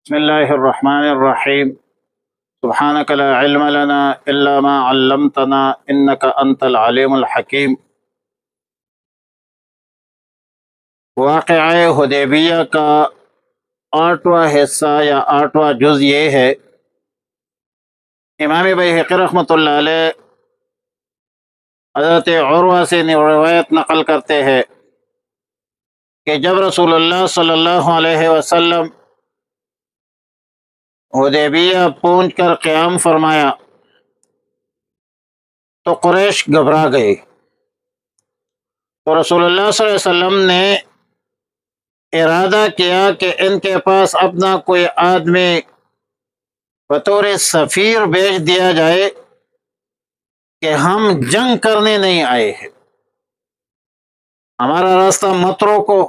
بسم الله الرحمن الرحيم. سبحانك لا علم لنا إلا ما علمتنا إنك أنت العليم الحكيم. واقعہ حدیبیہ کا 8واں حصہ یا 8واں جز یہ ہے، امام بیہقی رحمۃ اللہ علیہ حضرت عروہ سے روایت نقل کرتے ہیں کہ جب رسول اللہ صلی اللہ علیہ وسلم حدیبیہ پہنچ کر قیام فرمایا تو قریش گھبرا گئے، تو رسول اللہ صلی اللہ علیہ وسلم نے ارادہ کیا کہ ان کے پاس اپنا کوئی آدمی بطور سفیر بھیج دیا جائے کہ ہم جنگ کرنے نہیں آئے ہیں، ہمارا راستہ مت روکو۔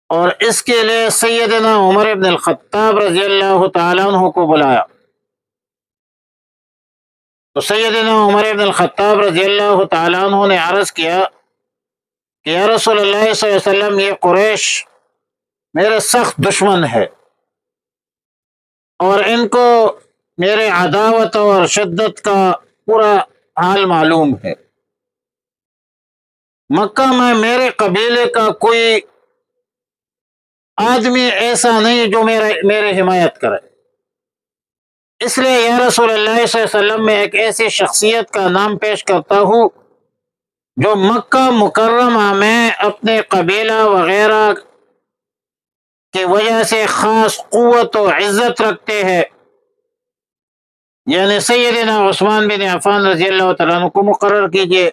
اور اس کے لیے سیدنا عمر بن الخطاب رضی اللہ تعالیٰ عنہ کو بلایا، تو سیدنا عمر بن الخطاب رضی اللہ تعالیٰ عنہ نے عرض کیا کہ یا رسول اللہ صلی اللہ علیہ وسلم، یہ قریش میرے سخت دشمن ہے اور ان کو میرے عداوت اور شدت کا پورا حال معلوم ہے۔ مکہ میں میرے قبیلے کا کوئی آدمی ایسا نہیں جو میرے حمایت کرے، اس لیے یا رسول اللہ صلی اللہ علیہ وسلم میں ایک ایسی شخصیت کا نام پیش کرتا ہوں جو مکہ مکرمہ میں اپنے قبیلہ وغیرہ کی وجہ سے خاص قوت و عزت رکھتے ہیں، یعنی سیدنا عثمان بن عفان رضی اللہ تعالیٰ عنہ کو مقرر کیجیے۔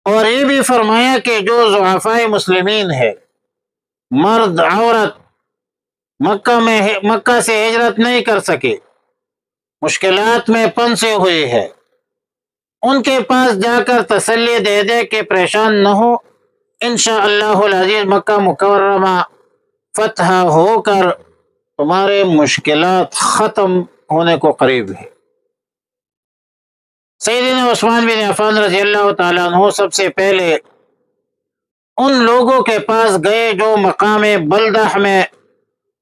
اور یہ بھی فرمایا کہ جو ضعفاء مسلمین ہے، مرد عورت، مکہ سے ہجرت نہیں کر سکے، مشکلات میں پھنسے ہوئے ہیں، ان کے پاس جا کر تسلی دے دے کہ پریشان نہ ہو، انشاءاللہ العزیز مکہ مکرمہ فتح ہو کر تمہارے مشکلات ختم ہونے کو قریب ہے۔ سیدنا عثمان بن عفان رضی اللہ تعالیٰ عنہ سب سے پہلے ان لوگوں کے پاس گئے جو مقام بلدہ میں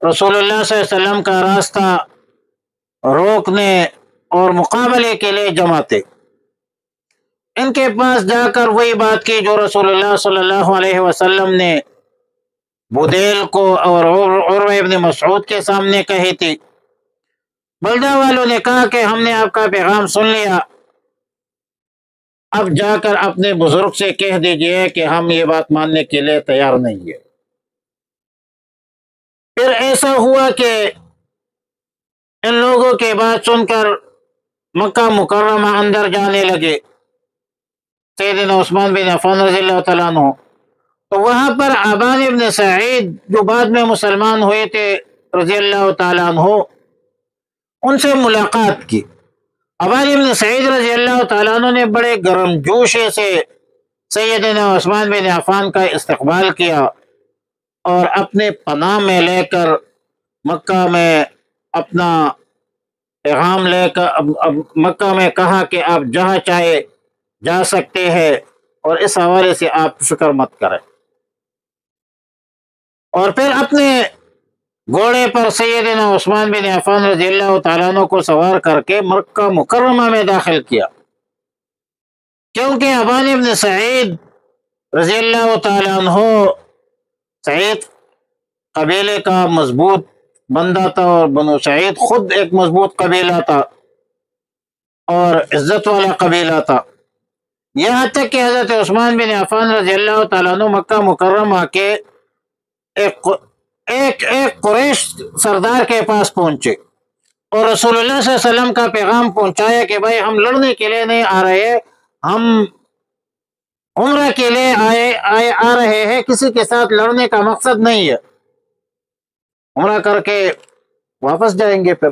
رسول اللہ صلی اللہ علیہ وسلم کا راستہ روکنے اور مقابلے کے لیے جمع تھے۔ ان کے پاس جا کر وہی بات کی جو رسول اللہ صلی اللہ علیہ وسلم نے بدیل کو اور عروہ ابن مسعود کے سامنے کہی تھی۔ بلدہ والوں نے کہا کہ ہم نے آپ کا پیغام سن لیا، اب جا کر اپنے بزرگ سے کہہ دیجئے کہ ہم یہ بات ماننے کے لیے تیار نہیں ہے۔ پھر ایسا ہوا کہ ان لوگوں کی بات سن کر مکہ مکرمہ اندر جانے لگے سیدنا عثمان بن عفان رضی اللہ تعالیٰ عنہ، تو وہاں پر ابان ابن سعید جو بعد میں مسلمان ہوئے تھے رضی اللہ تعالیٰ عنہ، ان سے ملاقات کی۔ ابان ابن سعید رضی اللہ تعالیٰ عنہ نے بڑے گرم جوشی سے سیدنا عثمان بن عفان کا استقبال کیا اور اپنے پناہ میں لے کر مکہ میں اپنا پیغام لے کر مکہ میں کہا کہ آپ جہاں چاہے جا سکتے ہیں اور اس حوالے سے آپ فکر مت کریں۔ اور پھر اپنے گھوڑے پر سیدنا عثمان بن عفان رضی اللہ تعالیٰ عنہ کو سوار کر کے مکہ مکرمہ میں داخل کیا، کیونکہ ابان ابن سعید رضی اللہ تعالیٰ عنہ سعید قبیلے کا مضبوط بندہ تھا، اور بنو سعید خود ایک مضبوط قبیلہ تھا اور عزت والا قبیلہ تھا، یہاں تک کہ حضرت عثمان بن عفان رضی اللہ تعالیٰ عنہ مکہ مکرمہ کے ایک قریش سردار کے پاس پہنچے اور رسول اللہ صلی اللہ علیہ وسلم کا پیغام پہنچایا کہ بھائی ہم لڑنے کے لیے نہیں آ رہے، ہم عمرہ کے لیے آ رہے ہیں، کسی کے ساتھ لڑنے کا مقصد نہیں ہے، عمرہ کر کے واپس جائیں گے۔ پھر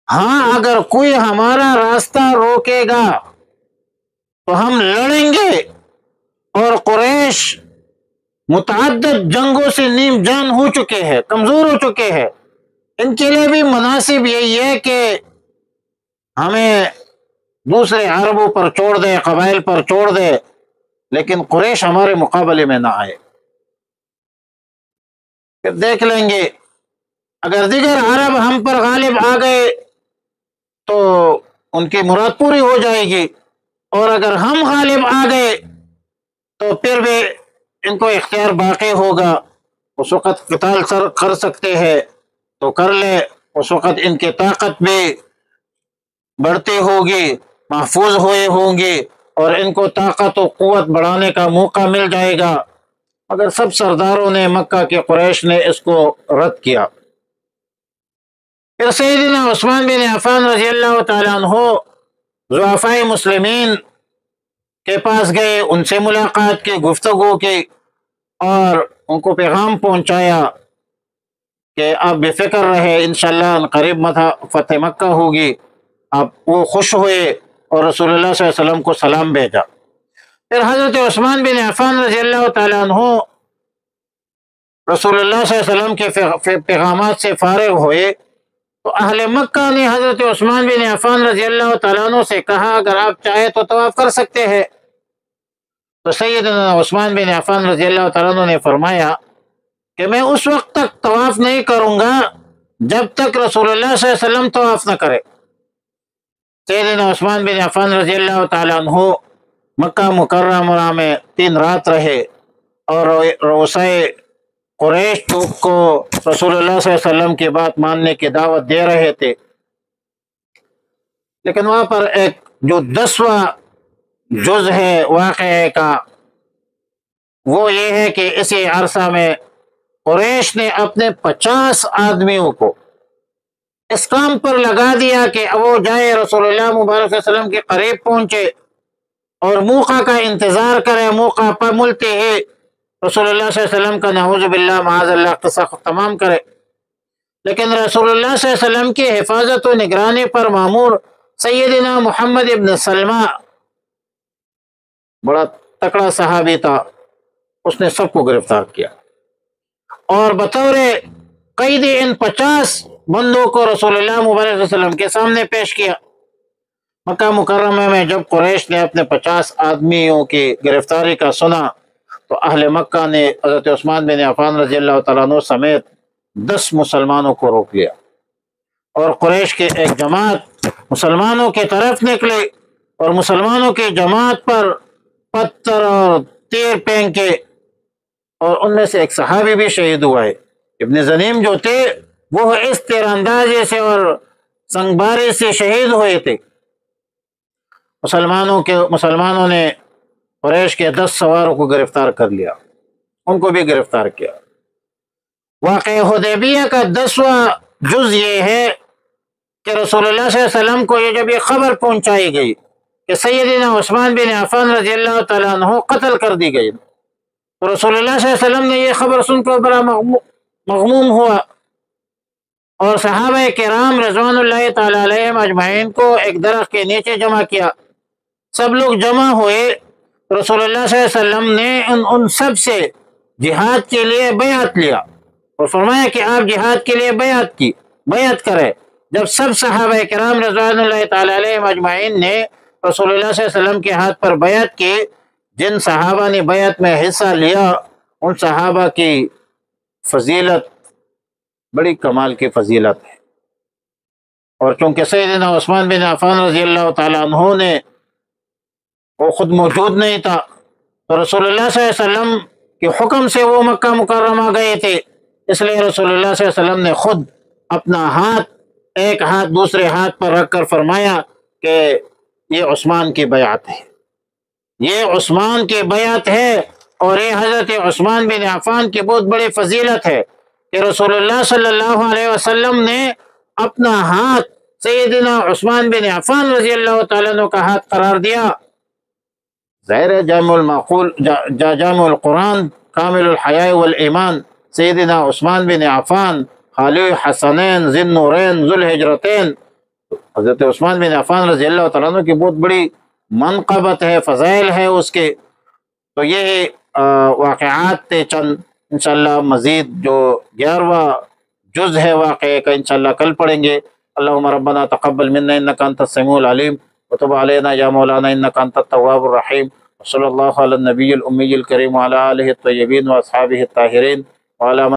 ہاں، اگر کوئی ہمارا راستہ روکے گا تو ہم لڑیں گے، اور قریش متعدد جنگوں سے نیم جان ہو چکے ہیں، کمزور ہو چکے ہیں، ان کے لیے بھی مناسب یہی ہے کہ ہمیں دوسرے عربوں پر چھوڑ دے، قبائل پر چھوڑ دے، لیکن قریش ہمارے مقابلے میں نہ آئے۔ پھر دیکھ لیں گے، اگر دیگر عرب ہم پر غالب آ گئے تو ان کی مراد پوری ہو جائے گی، اور اگر ہم غالب آ گئے تو پھر بھی ان کو اختیار باقی ہوگا، اس وقت قتال کر سکتے ہیں تو کر لے، اس وقت ان کی طاقت بھی بڑھتی ہوگی، محفوظ ہوئے ہوں گے، اور ان کو طاقت و قوت بڑھانے کا موقع مل جائے گا، مگر سب سرداروں نے مکہ کے قریش نے اس کو رد کیا۔ پھر سیدنا عثمان بن عفان رضی اللہ تعالیٰ عنہ ضعفاء مسلمین کے پاس گئے، ان سے ملاقات کی، گفتگو کی، اور ان کو پیغام پہنچایا کہ آپ بے فکر رہے، انشاءاللہ قریب فتح مکہ ہوگی۔ آپ وہ خوش ہوئے اور رسول اللہ صلی اللہ علیہ وسلم کو سلام بھیجا۔ پھر حضرت عثمان بن عفان رضی اللہ تعالیٰ عنہ رسول اللہ صلی اللہ علیہ وسلم کے پیغامات سے فارغ ہوئے تو اہل مکہ نے حضرت عثمان بن عفان رضی اللہ تعالیٰ عنہ سے کہا اگر آپ چاہے تو طواف کر سکتے ہیں۔ تو سیدنا عثمان بن عفان رضی اللہ تعالیٰ عنہ نے فرمایا کہ میں اس وقت تک طواف نہیں کروں گا جب تک رسول اللہ صلی اللہ علیہ وسلم طواف نہ کرے۔ سیدنا عثمان بن عفان رضی اللہ تعالیٰ عنہ مکہ مکرمہ میں 3 رات رہے اور رؤسائے قریش کو رسول اللہ صلی اللہ علیہ وسلم کی بات ماننے کی دعوت دے رہے تھے، لیکن وہاں پر ایک جو 10واں جز ہے واقعے کا وہ یہ ہے کہ اسی عرصہ میں قریش نے اپنے 50 آدمیوں کو اس کام پر لگا دیا کہ وہ جائے رسول اللہ مبارک صلی اللہ علیہ وسلم کے قریب پہنچے اور موقع کا انتظار کرے، موقع پر ملتے ہی رسول اللہ صلی اللہ علیہ وسلم کا نعوذ باللہ معاذ اللہ قصہ تمام کرے۔ لیکن رسول اللہ صلی اللہ علیہ وسلم کی حفاظت و نگرانی پر مامور سیدنا محمد ابن سلمہ بڑا تکڑا صحابی تھا، اس نے سب کو گرفتار کیا اور بطور قید ان 50 بندوں کو رسول اللہ مبارک صلی اللہ علیہ وسلم کے سامنے پیش کیا۔ مکہ مکرمہ میں جب قریش نے اپنے 50 آدمیوں کی گرفتاری کا سنا تو اہل مکہ نے حضرت عثمان بن عفان رضی اللہ تعالیٰ عنہ سمیت 10 مسلمانوں کو روک لیا، اور قریش کے ایک جماعت مسلمانوں کی طرف نکلے اور مسلمانوں کی جماعت پر پتھر اور تیر پھینکے، اور ان میں سے ایک صحابی بھی شہید ہوا ہے۔ ابن زنیم جو تھے وہ اس تیر اندازی سے اور سنگباری سے شہید ہوئے تھے۔ مسلمانوں نے قریش کے 10 سواروں کو گرفتار کر لیا، ان کو بھی گرفتار کیا۔ واقعہ حدیبیہ کا 10واں جز یہ ہے کہ رسول اللہ صلی اللہ علیہ وسلم کو جب یہ خبر پہنچائی گئی کہ سیدنا عثمان بن عفان رضی اللہ تعالیٰ عنہ قتل کر دی گئی تو رسول اللہ صلی اللہ علیہ وسلم نے یہ خبر سن کر بڑا مغموم ہوا، اور صحابہ کرام رضوان اللہ تعالیٰ علیہم اجمعین کو ایک درخت کے نیچے جمع کیا۔ سب لوگ جمع ہوئے، رسول اللہ صلی اللہ علیہ وسلم نے ان سب سے جہاد کے لیے بیعت لیا اور فرمایا کہ آپ جہاد کے لیے بیعت کریں۔ جب سب صحابہ کرام رضوان اللہ تعالیٰ علیہم اجمعین نے رسول اللہ صلی اللہ علیہ وسلم کے ہاتھ پر بیعت کی، جن صحابہ نے بیعت میں حصہ لیا ان صحابہ کی فضیلت بڑی کمال کی فضیلت ہے، اور چونکہ سیدنا عثمان بن عفان رضی اللہ تعالیٰ عنہ نے وہ خود موجود نہیں تھا تو رسول اللہ صلی اللہ علیہ وسلم کے حکم سے وہ مکہ مکرمہ گئے تھے، اس لیے رسول اللہ صلی اللہ علیہ وسلم نے خود اپنا ایک ہاتھ دوسرے ہاتھ پر رکھ کر فرمایا کہ یہ عثمان کی بیعت ہے، یہ عثمان کی بیعت ہے، اور یہ حضرت عثمان بن عفان کی بہت بڑی فضیلت ہے کہ رسول اللہ صلی اللہ علیہ وسلم نے اپنا ہاتھ سیدنا عثمان بن عفان رضی اللہ تعالیٰ عنہ کا ہاتھ قرار دیا۔ ظاہر جامع القرآن کامل الحیاء والایمان سیدنا عثمان بن عفان خالی حسنین ذی النورین ذو الحجرتین، حضرت عثمان بن عفان رضی اللہ تعالیٰ عنہ کی بہت بڑی منقبت ہے، فضائل ہے اس کے۔ تو یہ واقعات تھے چند، انشاءاللہ مزید جو 11واں جز ہے واقعے کا انشاءاللہ کل پڑھیں گے۔ اللہم ربنا تقبل منا انکا انت السمیع العلیم وتب علینا یا مولانا انکا انت التواب الرحیم، وصلی اللہ علی النبی الامی الکریم وعلی آلہ الطیبین واصحابہ الطاہرین وعلی